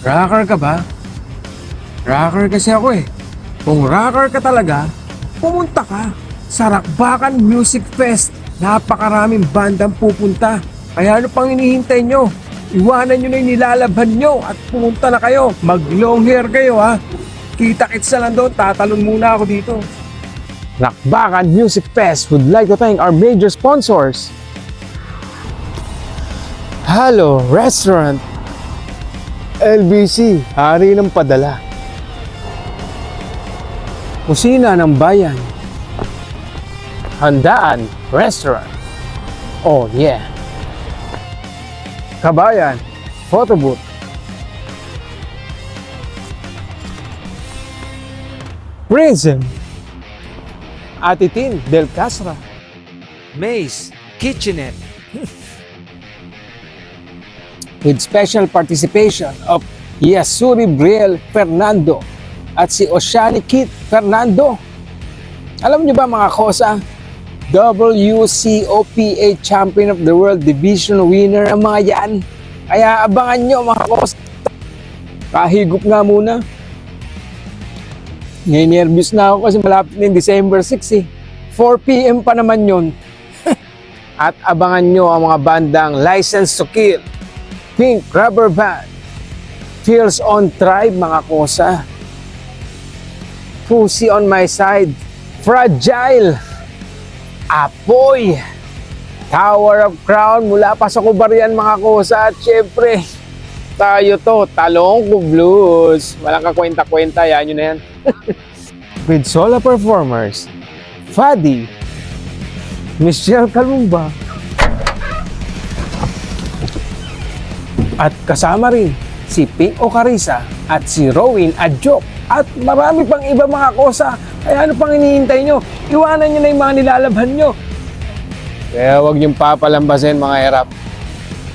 Rocker ka ba? Rocker kasi ako eh. Kung rocker ka talaga, pumunta ka sa Rockbakan Music Fest. Napakaraming bandang pupunta. Kaya ano pang hinihintay nyo? Iwanan nyo na yung nilalabhan nyo at pumunta na kayo. Mag long hair kayo ha. Kita-kits na lang doon. Tatalon muna ako dito. Rockbakan Music Fest would like to thank our major sponsors. Halo Restaurant, LBC, Hari ng Padala, Kusina ng Bayan, Handaan Restaurant, oh yeah, Kabayan Photo Booth, Prism, Atitin Del Casra, Maze Kitchenette. with special participation of Yasuri Briel Fernando at si Oshani Kit Fernando. Alam niyo ba mga kosa, WCOPA Champion of the World Division winner ang mga yan. Kaya abangan nyo mga kosa. Kahigup nga muna. Nervous na ako kasi malapit na yung December 6 eh. 4 PM pa naman yun. At abangan nyo ang mga bandang License to Kill, Pink Rubber Band, Feels on Tribe mga kosa, Pussy on My Side, Fragile, Apoy, Tower of Crown mula pa sa Kubarian mga kosa, at syempre tayo to, Talongko Blues. Walang kakwenta-kwenta, yan yun na yan. With solo performers Fadi, Michelle Kalumba, at kasama rin si Pink Ocarisa at si Rowin Adjok at marami pang iba mga kosa. Kaya ano pang hinihintay nyo? Iwanan nyo na yung mga nilalabhan nyo. Kaya huwag niyong papalambasin mga hirap.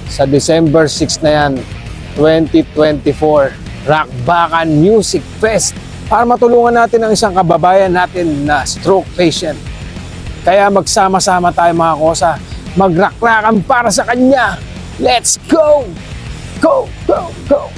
Sa December 6 na yan, 2024, Rockbakan Music Fest, para matulungan natin ang isang kababayan natin na stroke patient. Kaya magsama-sama tayo mga kosa, magrakrakan para sa kanya. Let's go! Go, go, go!